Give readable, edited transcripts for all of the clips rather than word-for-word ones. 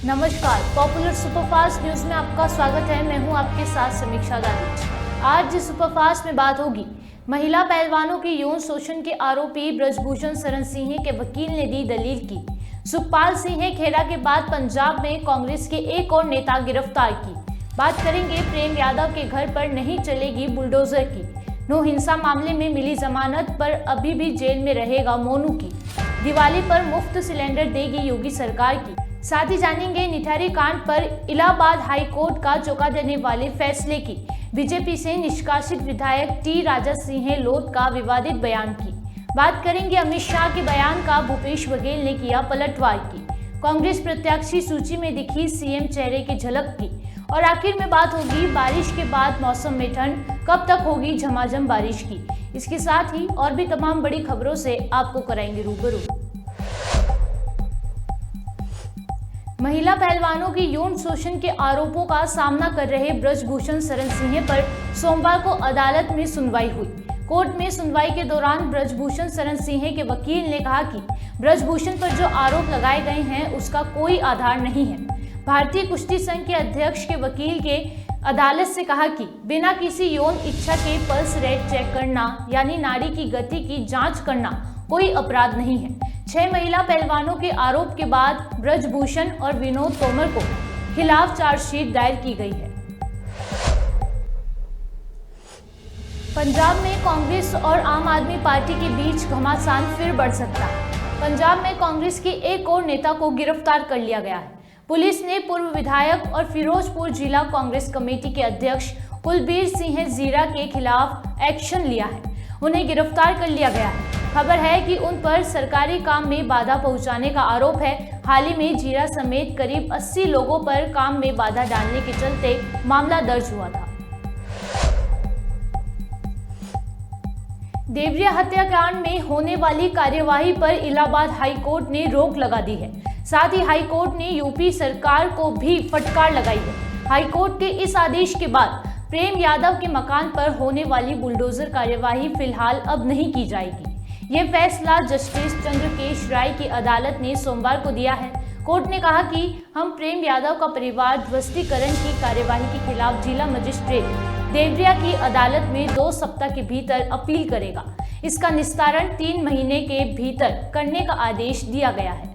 नमस्कार, popular superfast news में आपका स्वागत है। मैं हूं आपके साथ समीक्षा गांधी। आज जिस सुपरफास्ट में बात होगी, महिला पहलवानों के यौन शोषण के आरोपी ब्रजभूषण शरण सिंह के वकील ने दी दलील की। सुखपाल सिंह खेड़ा के बाद पंजाब में कांग्रेस के एक और नेता गिरफ्तार की। बात करेंगे प्रेम यादव के घर पर नहीं चलेगी बुलडोजर की। नो हिंसा मामले में मिली जमानत पर अभी भी जेल में रहेगा मोनू की। दिवाली पर मुफ्त सिलेंडर देगी योगी सरकार की। साथ ही जानेंगे निठारी कांड पर इलाहाबाद हाई कोर्ट का चौंका देने वाले फैसले की। बीजेपी से निष्कासित विधायक टी राजा सिंह लोध का विवादित बयान की। बात करेंगे अमित शाह के बयान का भूपेश बघेल ने किया पलटवार की। कांग्रेस प्रत्याशी सूची में दिखी सीएम चेहरे की झलक की। और आखिर में बात होगी बारिश के बाद मौसम में ठंड, कब तक होगी झमाझम बारिश की। इसके साथ ही और भी तमाम बड़ी खबरों से आपको कराएंगे रूबरू। महिला पहलवानों के यौन शोषण के आरोपों का सामना कर रहे ब्रजभूषण शरण सिंह पर सोमवार को अदालत में सुनवाई हुई। कोर्ट में सुनवाई के दौरान ब्रजभूषण शरण सिंह के वकील ने कहा कि ब्रजभूषण पर जो आरोप लगाए गए हैं उसका कोई आधार नहीं है। भारतीय कुश्ती संघ के अध्यक्ष के वकील के अदालत से कहा कि बिना किसी यौन इच्छा के पल्स रेट चेक करना यानी नाड़ी की गति की जांच करना कोई अपराध नहीं है। 6 महिला पहलवानों के आरोप के बाद ब्रजभूषण और विनोद तोमर को खिलाफ चार्जशीट दायर की गई है। पंजाब में कांग्रेस और आम आदमी पार्टी के बीच घमासान फिर बढ़ सकता है। पंजाब में कांग्रेस के एक और नेता को गिरफ्तार कर लिया गया है। पुलिस ने पूर्व विधायक और फिरोजपुर जिला कांग्रेस कमेटी के अध्यक्ष कुलबीर सिंह जीरा के खिलाफ एक्शन लिया है। उन्हें गिरफ्तार कर लिया गया है। खबर है कि उन पर सरकारी काम में बाधा पहुंचाने का आरोप है। हाल ही में जीरा समेत करीब 80 लोगों पर काम में बाधा डालने के चलते मामला दर्ज हुआ था। देवरिया हत्याकांड में होने वाली कार्यवाही पर इलाहाबाद हाई कोर्ट ने रोक लगा दी है। साथ ही हाई कोर्ट ने यूपी सरकार को भी फटकार लगाई है। हाई कोर्ट के इस आदेश के बाद प्रेम यादव के मकान पर होने वाली बुलडोजर कार्यवाही फिलहाल अब नहीं की जाएगी। ये फैसला जस्टिस चंद्रकेश राय की अदालत ने सोमवार को दिया है। कोर्ट ने कहा कि हम प्रेम यादव का परिवार ध्वस्तीकरण की कार्यवाही के खिलाफ जिला मजिस्ट्रेट देवरिया की अदालत में 2 सप्ताह के भीतर अपील करेगा। इसका निस्तारण 3 महीने के भीतर करने का आदेश दिया गया है।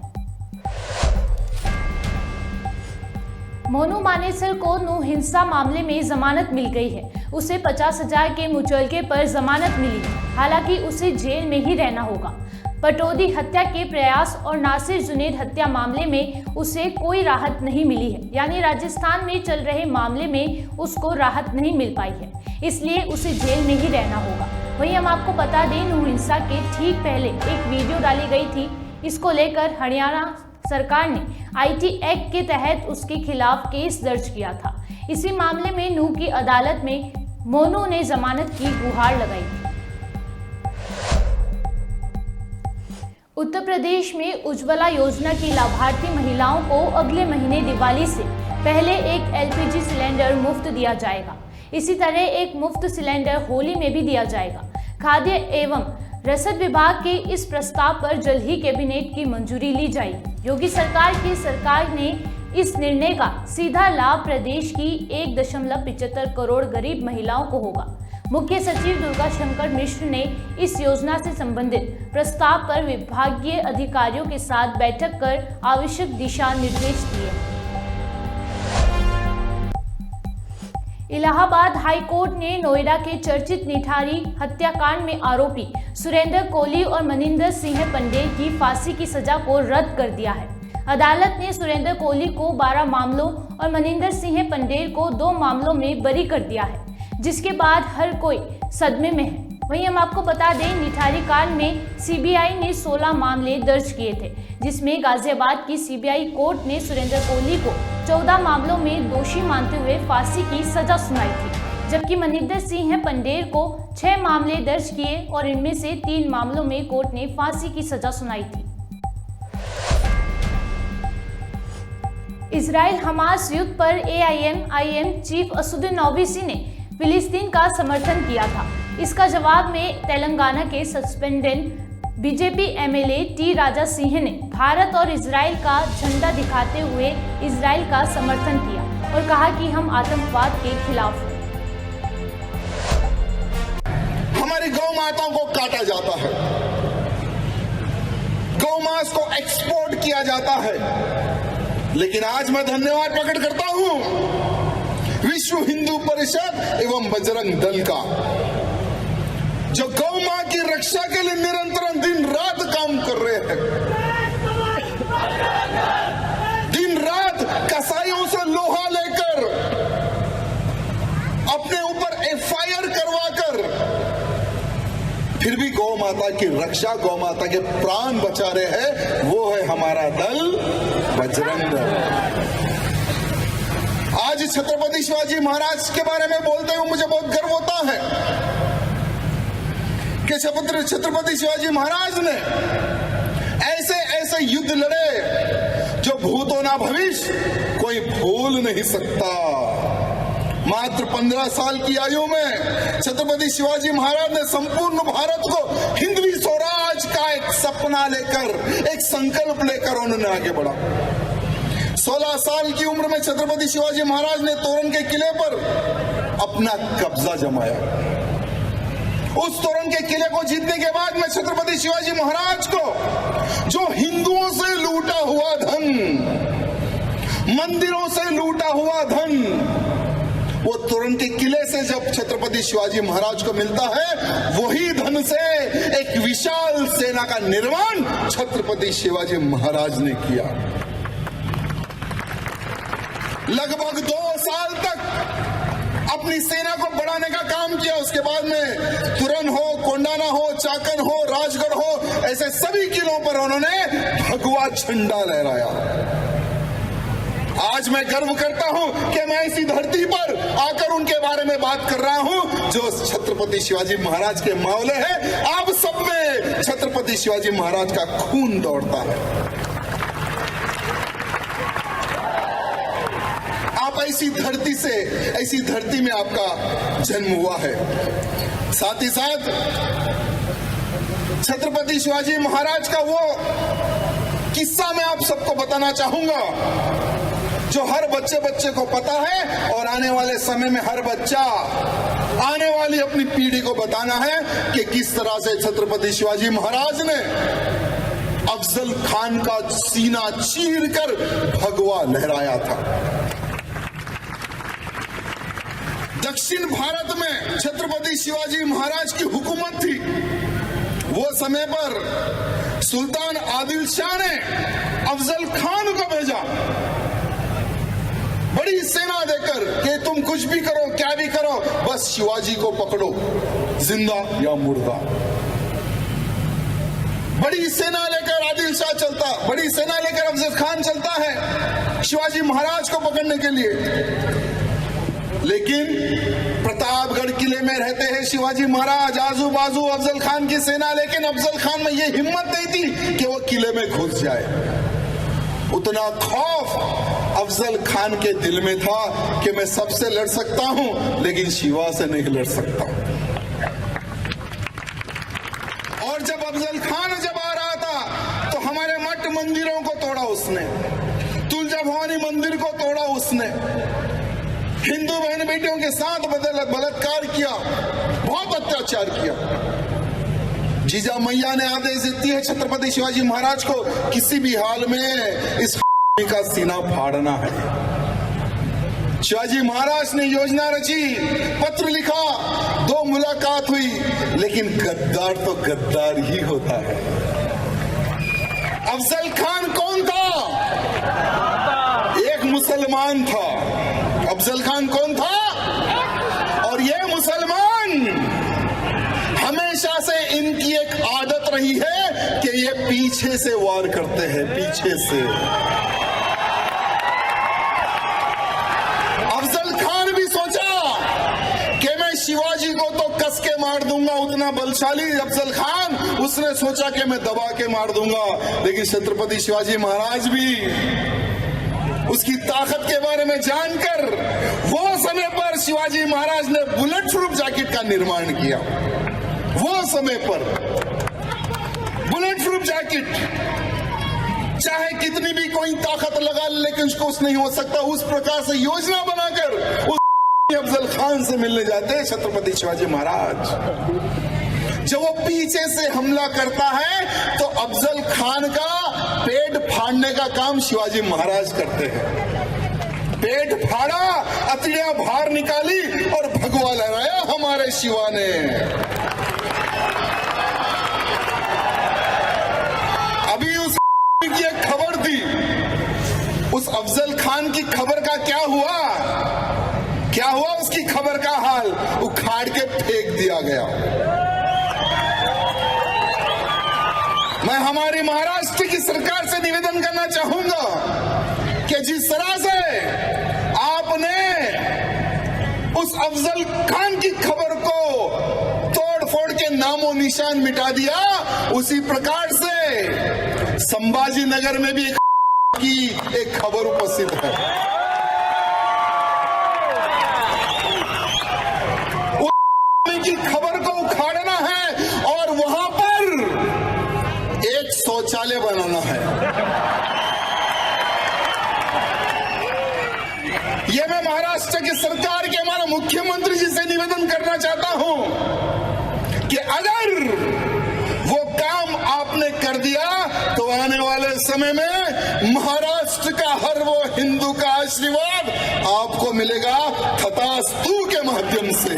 मोनू मानेसर को नो हिंसा मामले में जमानत मिल गई है। उसे 50,000 के मुचलके पर जमानत मिली है। हालांकि उसे जेल में ही रहना होगा। पटौदी हत्या के प्रयास और नासिर जुनैद हत्या मामले में उसे कोई राहत नहीं मिली है, यानी राजस्थान में चल रहे मामले में उसको राहत नहीं मिल पाई है, इसलिए उसे जेल में ही रहना होगा। वहीं हम आपको बता दें, नो हिंसा के ठीक पहले एक वीडियो डाली गई थी। इसको लेकर हरियाणा सरकार ने आईटी एक्ट के तहत उसके खिलाफ केस दर्ज किया था। इसी मामले में नूह की अदालत में मोनू ने जमानत की गुहार लगाई थी। उत्तर प्रदेश में उज्ज्वला योजना की लाभार्थी महिलाओं को अगले महीने दिवाली से पहले एक एलपीजी सिलेंडर मुफ्त दिया जाएगा। इसी तरह एक मुफ्त सिलेंडर होली में भी दिया जाएगा। खाद्य एवं रसद विभाग के इस प्रस्ताव पर जल्द ही कैबिनेट की मंजूरी ली जाएगी। योगी सरकार ने इस निर्णय का सीधा लाभ प्रदेश की 1.75 करोड़ गरीब महिलाओं को होगा। मुख्य सचिव दुर्गा शंकर मिश्र ने इस योजना से संबंधित प्रस्ताव पर विभागीय अधिकारियों के साथ बैठक कर आवश्यक दिशा निर्देश दिए। इलाहाबाद हाई कोर्ट ने नोएडा के चर्चित निठारी हत्याकांड में आरोपी सुरेंद्र कोहली और मनिंदर सिंह पंडेल की फांसी की सजा को रद्द कर दिया है। अदालत ने सुरेंद्र कोहली को 12 मामलों और मनिंदर सिंह पंडेल को 2 मामलों में बरी कर दिया है, जिसके बाद हर कोई सदमे में है। वहीं हम आपको बता दें, निठारी कांड में सीबीआई ने 16 मामले दर्ज किए थे, जिसमें गाजियाबाद की सीबीआई कोर्ट ने सुरेंद्र कोहली को 14 मामलों में दोषी मानते हुए फांसी की सजा सुनाई थी, जबकि मनिंदर सिंह पंडेल को 6 मामले दर्ज किए और इनमें से 3 मामलों में कोर्ट ने फांसी की सजा सुनाई थी। इजराइल हमास युद्ध पर एआईएम चीफ असदुद्दीन ओवैसी ने फिलिस्तीन का समर्थन किया था। इसका जवाब में तेलंगाना के suspended BJP MLA T Raja Singh ने भारत और इजराइल का झंडा दिखाते हुए इजराइल का समर्थन किया और कहा कि हम आतंकवाद के खिलाफ हैं। हमारी गौ माताओं को काटा जाता है, गौ मांस को एक्सपोर्ट किया जाता है, लेकिन आज मैं धन्यवाद प्रकट करता हूं विश्व हिंदू परिषद एवं बजरंग दल का, जो गौ मां की रक्षा के लिए निरंतर दिन रात काम कर रहे हैं। दिन रात कसाईयों से लोहा लेकर, अपने ऊपर एफआईआर करवाकर, फिर भी गौ माता की रक्षा, गौ माता के प्राण बचा रहे हैं। वो है हमारा दल बजरंग दल। आज छत्रपति शिवाजी महाराज के बारे में बोलते हुए मुझे बहुत गर्व होता है कि छत्रपति शिवाजी महाराज ने ऐसे ऐसे युद्ध लड़े जो भूत ना भविष्य कोई भूल नहीं सकता। मात्र 15 साल की आयु में छत्रपति शिवाजी महाराज ने संपूर्ण भारत को हिंदवी स्वराज का एक सपना लेकर, एक संकल्प लेकर उन्होंने आगे बढ़ा। 16 साल की उम्र में छत्रपति शिवाजी महाराज ने तोरण के किले पर अपना कब्जा जमाया। उस तोरण के किले को जीतने के बाद में छत्रपति शिवाजी महाराज को जो हिंदुओं से लूटा हुआ धन, मंदिरों से लूटा हुआ धन, वो तोरण के किले से जब छत्रपति शिवाजी महाराज को मिलता है, वही धन से एक विशाल सेना का निर्माण छत्रपति शिवाजी महाराज ने किया। लगभग 2 साल तक अपनी सेना को बढ़ाने का काम किया। उसके बाद में तुरन हो, कोंडाना हो, चाकन हो, राजगढ़ हो, ऐसे सभी किलों पर उन्होंने भगवा झंडा लहराया। आज मैं गर्व करता हूं कि मैं इसी धरती पर आकर उनके बारे में बात कर रहा हूं, जो छत्रपति शिवाजी महाराज के मावले हैं। आप सब में छत्रपति शिवाजी महाराज का खून दौड़ता है। आप ऐसी धरती से, ऐसी धरती में आपका जन्म हुआ है। साथ ही साथ छत्रपति शिवाजी महाराज का वो किस्सा मैं आप सबको बताना चाहूंगा, जो हर बच्चे को पता है और आने वाले समय में हर बच्चा, आने वाली अपनी पीढ़ी को बताना है कि किस तरह से छत्रपति शिवाजी महाराज ने अफजल खान का सीना चीरकर भगवा लहराया था। दक्षिण भारत में छत्रपति शिवाजी महाराज की हुकूमत थी। वो समय पर सुल्तान आदिल शाह ने अफजल खान को भेजा बड़ी सेना देकर कि तुम कुछ भी करो, क्या भी करो, बस शिवाजी को पकड़ो, जिंदा या मुर्दा। बड़ी सेना लेकर आदिल शाह चलता, बड़ी सेना लेकर अफजल खान चलता है शिवाजी महाराज को पकड़ने के लिए। लेकिन प्रतापगढ़ किले में रहते हैं शिवाजी महाराज, आजू बाजू अफजल खान की सेना, लेकिन अफजल खान में यह हिम्मत नहीं थी कि वो किले में घुस जाए। उतना खौफ अफजल खान के दिल में था कि मैं सबसे लड़ सकता हूं, लेकिन शिवा से नहीं लड़ सकता। और जब अफजल खान जब आ रहा था तो हमारे मठ मंदिरों को तोड़ा उसने, तुलजा भवानी मंदिर को तोड़ा उसने, हिंदू बहन बेटियों के साथ बलात्कार किया, बहुत अत्याचार किया। जीजा मैया ने आदेश देती है छत्रपति शिवाजी महाराज को किसी भी हाल में इस का सीना फाड़ना है। शिवाजी महाराज ने योजना रची, पत्र लिखा, 2 मुलाकात हुई, लेकिन गद्दार तो गद्दार ही होता है। अफजल खान कौन था? एक मुसलमान था। अफजल खान कौन था? और ये मुसलमान, हमेशा से इनकी एक आदत रही है कि ये पीछे से वार करते हैं, पीछे से। अफजल खान भी सोचा कि मैं शिवाजी को तो कस के मार दूंगा, उतना बलशाली अफजल खान, उसने सोचा कि मैं दबा के मार दूंगा। लेकिन छत्रपति शिवाजी महाराज भी उसकी ताकत के बारे में जानकर वो समय पर शिवाजी महाराज ने बुलेट प्रूफ जैकेट का निर्माण किया। वो समय पर बुलेट प्रूफ जैकेट, चाहे कितनी भी कोई ताकत लगा ले लेकिन उसको कुछ नहीं हो सकता। उस प्रकार से योजना बनाकर उस अफजल खान से मिलने जाते हैं छत्रपति शिवाजी महाराज। जब वो पीछे से हमला करता है तो अफजल खान का पेट फाड़ने का काम शिवाजी महाराज करते हैं। पेट फाड़ा, अतड़ियां बाहर निकाली और भगवा लहराया हमारे शिवा ने। अभी उस की एक खबर थी, उस अफजल खान की खबर का क्या हुआ? क्या हुआ उसकी खबर का हाल? उखाड़ के फेंक दिया गया। मैं हमारी महाराष्ट्र की सरकार से निवेदन करना चाहूंगा कि जिस तरह से आपने उस अफजल खान की खबर को तोड़ फोड़ के नामो निशान मिटा दिया, उसी प्रकार से संभाजी नगर में भी एक खबर उपस्थित है। की खबर को उखाड़ना है और वहां पर एक शौचालय बनाना है। यह मैं महाराष्ट्र की सरकार के हमारे मुख्यमंत्री जी से निवेदन करना चाहता हूं कि अगर वो काम आपने कर दिया तो आने वाले समय में महाराष्ट्र का हर वो हिंदू का आशीर्वाद आपको मिलेगा तथास्तु के माध्यम से।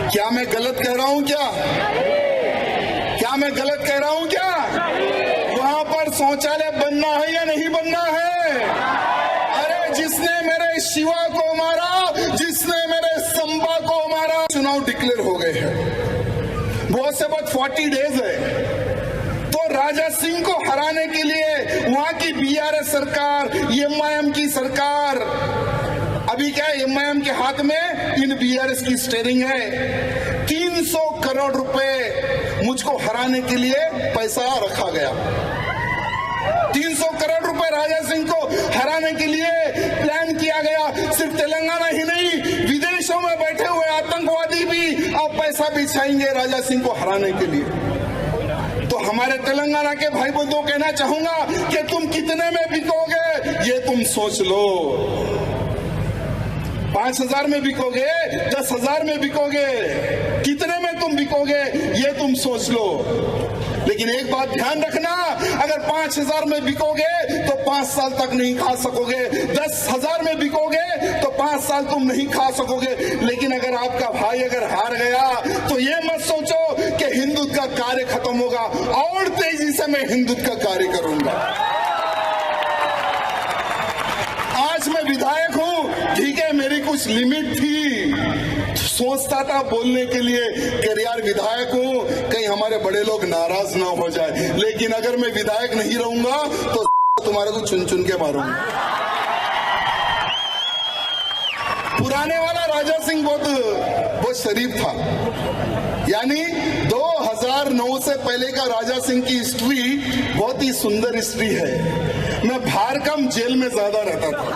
क्या मैं गलत कह रहा हूं? क्या मैं गलत कह रहा हूं? क्या वहां पर शौचालय बनना है या नहीं बनना है? अरे जिसने मेरे शिवा को मारा, जिसने मेरे संबा को मारा, चुनाव डिक्लेयर हो गए हैं, बहुत से बहुत 40 डेज है। तो राजा सिंह को हराने के लिए वहां की बीआरएस सरकार, एमआईएम की सरकार, अभी क्या है एमआईएम के हाथ में इन बीआरएस की स्टीयरिंग है। 300 करोड़ रुपए मुझको हराने के लिए पैसा रखा गया। 300 करोड़ रुपए राजा सिंह को हराने के लिए प्लान किया गया। सिर्फ तेलंगाना ही नहीं, विदेशों में बैठे हुए आतंकवादी भी अब पैसा बिछाएंगे राजा सिंह को हराने के लिए। तो हमारे तेलंगाना के भाई बंधुओं को कहना चाहूंगा कि तुम कितने में बिकोगे ये तुम सोच लो। 5,000 में बिकोगे, 10,000 में बिकोगे, कितने में तुम बिकोगे ये तुम सोच लो। लेकिन एक बात ध्यान रखना, अगर 5,000 में बिकोगे तो 5 साल तक नहीं खा सकोगे। 10,000 में बिकोगे तो 5 साल तुम नहीं खा सकोगे। लेकिन अगर आपका भाई अगर हार गया तो ये मत सोचो कि हिंदुत्व का कार्य खत्म होगा, और तेजी से मैं हिंदुत्व का कार्य करूंगा। आज मैं विधायक हूं, ठीक है, मेरी कुछ लिमिट थी, सोचता था बोलने के लिए कि यार विधायक हूं, कहीं हमारे बड़े लोग नाराज ना हो जाए। लेकिन अगर मैं विधायक नहीं रहूंगा तो तुम्हारे को चुन चुन के मारूंगा। पुराने वाला राजा सिंह बहुत शरीफ था, यानी 2009 से पहले का राजा सिंह की हिस्ट्री बहुत ही सुंदर हिस्ट्री है। मैं बाहर कम जेल में ज्यादा रहता था।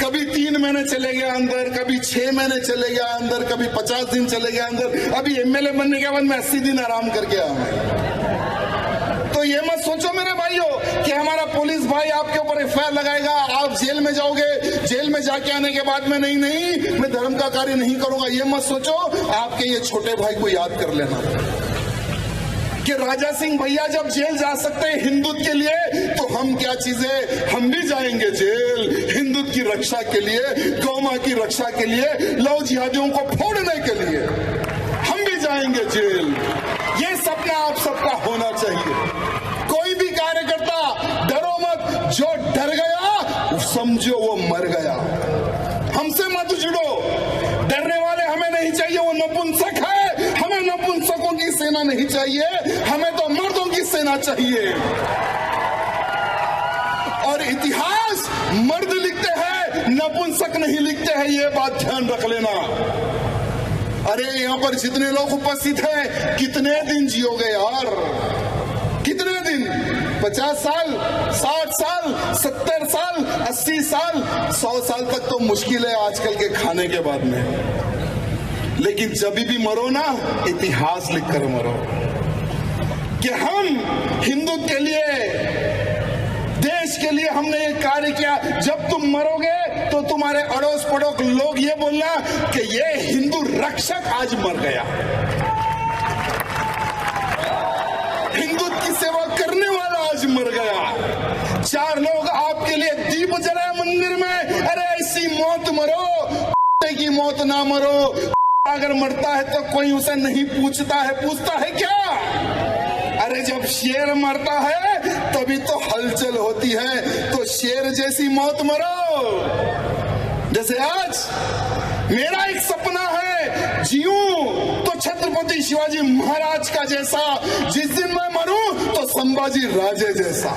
कभी 3 महीने चले गया अंदर, कभी 6 महीने चले गया अंदर, कभी 50 दिन चले गया अंदर। अभी एमएलए बनने के बाद मैं 80 दिन आराम करके आया। तो ये मत सोचो मेरे भाइयों कि हमारा पुलिस भाई आपके ऊपर एफआईआर लगाएगा, आप जेल में जाओगे, जेल में जाके आने के बाद में नहीं मैं धर्म का कार्य नहीं करूंगा, ये मत सोचो। आपके ये छोटे भाई को याद कर लेना कि राजा सिंह भैया जब जेल जा सकते हैं हिंदुत्व के लिए, तो हम क्या चीजें, हम भी जाएंगे जेल हिंदुत्व की रक्षा के लिए, गौ मां की रक्षा के लिए, लव जिहादियों को फोड़ने के लिए हम भी जाएंगे जेल। ये सपना आप सबका होना चाहिए। कोई भी कार्यकर्ता डरो मत, जो डर गया समझो वो मर गया। हमसे मत जुड़ो, डरने वाले हमें नहीं चाहिए, वो नपुंसक है। हमें नपुंसकों की सेना नहीं चाहिए, हमें तो मर्दों की सेना चाहिए। और इतिहास मर्द लिखते हैं, नपुंसक नहीं लिखते हैं, ये बात ध्यान रख लेना। अरे यहाँ पर जितने लोग उपस्थित हैं, कितने दिन जियोगे यार, कितने दिन? 50 साल, 60 साल, 70 साल, 80 साल, 100 साल तक तो मुश्किल है आजकल के खाने के बाद में। लेकिन जब भी मरो ना, इतिहास लिखकर मरो कि हम हिंदू के लिए, देश के लिए हमने ये कार्य किया। जब तुम मरोगे तो तुम्हारे अड़ोस पड़ोस लोग ये बोलना कि ये हिंदू रक्षक आज मर गया, हिंदुत्व की सेवा करने वाला आज मर गया। 4 लोग आपके लिए दीप जलाए मंदिर में, अरे ऐसी मौत मरो की मौत ना मरो। अगर मरता है तो कोई उसे नहीं पूछता है क्या? अरे जब शेर मरता है तभी तो हलचल होती है, तो शेर जैसी मौत मरो। जैसे आज मेरा एक सपना है, जीऊं तो छत्रपति शिवाजी महाराज का जैसा, जिस दिन मैं मरूं तो संभाजी राजे जैसा।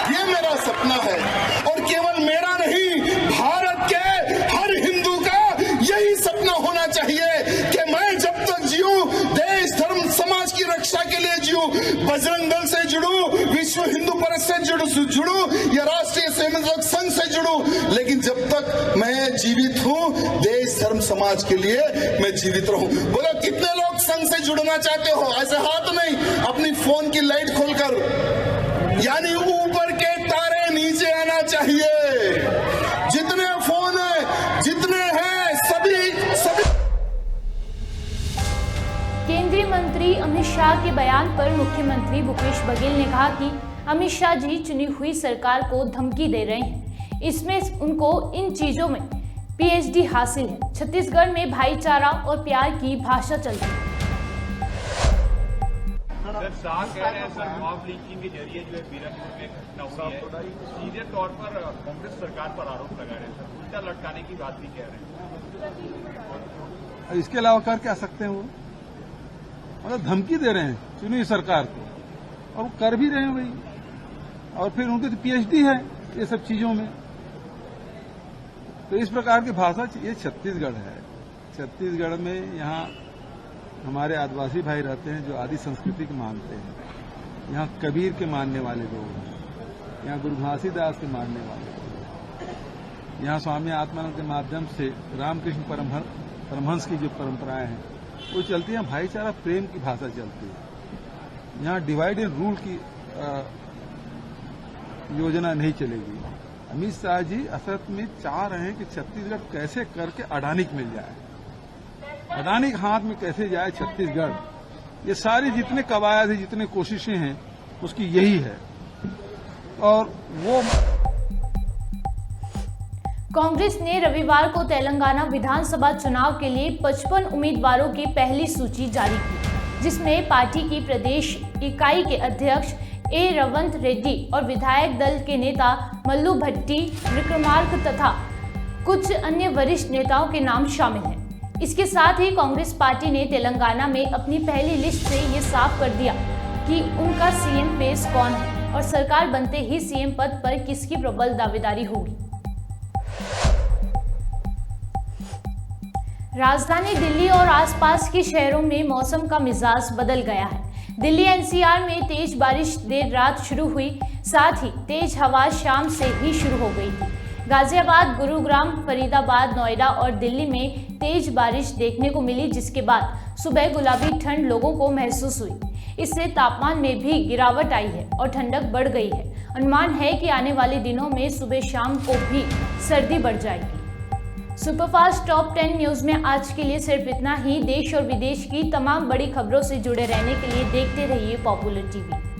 ये मेरा सपना है और केवल मेरा नहीं, भारत के हर हिंदू का यही सपना होना चाहिए कि मैं जब तक जीऊं देश धर्म समाज की रक्षा के लिए जीऊं, बजरंग दल से जुड़ूं, विश्व हिंदू परिषद से जुड़ूं या राष्ट्रीय स्वयंसेवक संघ से जुड़ूं, लेकिन जब तक मैं जीवित हूं देश धर्म समाज के लिए मैं जीवित रहूं। बोलो कितने लोग संघ से जुड़ना चाहते हो? ऐसे हाथ नहीं, अपनी फोन की लाइट खोलकर, यानी ऊपर के तारे नीचे आना चाहिए। जितने फोन है, जितने हैं, सभी केंद्रीय मंत्री अमित शाह के बयान पर मुख्यमंत्री भूपेश बघेल ने कहा कि अमित शाह जी चुनी हुई सरकार को धमकी दे रहे हैं, इसमें उनको इन चीजों में PhD हासिल है। छत्तीसगढ़ में भाईचारा और प्यार की भाषा चलती है। सर शाह कह रहे हैं सर मॉब लिंचिंग के जरिए जो है बीरनपुर में घटना हुई है, सीधे तौर पर कांग्रेस सरकार पर आरोप लगा रहे हैं सर, उल्टा लटकाने की बात भी कह रहे हैं। इसके अलावा कर क्या सकते हैं? वो मतलब धमकी दे रहे हैं चुनी सरकार को, और वो कर भी रहे हैं भाई, और फिर उनकी तो PhD है ये सब चीजों में। तो इस प्रकार की भाषा, ये छत्तीसगढ़ है, छत्तीसगढ़ में यहाँ हमारे आदिवासी भाई रहते हैं जो आदि संस्कृति को मानते हैं। यहाँ कबीर के मानने वाले लोग हैं, यहाँ गुरु घासीदास के मानने वाले लोग हैं, यहाँ स्वामी आत्मानंद के माध्यम से रामकृष्ण परमहंस की जो परंपराएं हैं वो चलती हैं। भाईचारा प्रेम की भाषा चलती है। यहाँ डिवाइड एंड रूल की योजना नहीं चलेगी। अमित शाह जी असल में चाह रहे हैं कि छत्तीसगढ़ कैसे करके अडानी को मिल जाए, अडानी के हाथ में कैसे जाए छत्तीसगढ़। ये सारी जितने कवायद है, जितने कोशिशें हैं, उसकी यही है। और वो कांग्रेस ने रविवार को तेलंगाना विधानसभा चुनाव के लिए 55 उम्मीदवारों की पहली सूची जारी की, जिसमें पार्टी की प्रदेश इकाई के अध्यक्ष ए रवंत रेड्डी और विधायक दल के नेता मल्लू भट्टी विक्रमार्क तथा कुछ अन्य वरिष्ठ नेताओं के नाम शामिल हैं। इसके साथ ही कांग्रेस पार्टी ने तेलंगाना में अपनी पहली लिस्ट से ये साफ कर दिया कि उनका सीएम फेस कौन है और सरकार बनते ही सीएम पद पर किसकी प्रबल दावेदारी होगी। राजधानी दिल्ली और आसपास के शहरों में मौसम का मिजाज बदल गया है। दिल्ली एनसीआर में तेज बारिश देर रात शुरू हुई, साथ ही तेज हवा शाम से ही शुरू हो गई थी। गाजियाबाद, गुरुग्राम, फरीदाबाद, नोएडा और दिल्ली में तेज बारिश देखने को मिली, जिसके बाद सुबह गुलाबी ठंड लोगों को महसूस हुई। इससे तापमान में भी गिरावट आई है और ठंडक बढ़ गई है। अनुमान है कि आने वाले दिनों में सुबह शाम को भी सर्दी बढ़ जाएगी। सुपरफास्ट टॉप 10 न्यूज में आज के लिए सिर्फ इतना ही। देश और विदेश की तमाम बड़ी खबरों से जुड़े रहने के लिए देखते रहिए पॉपुलर टीवी।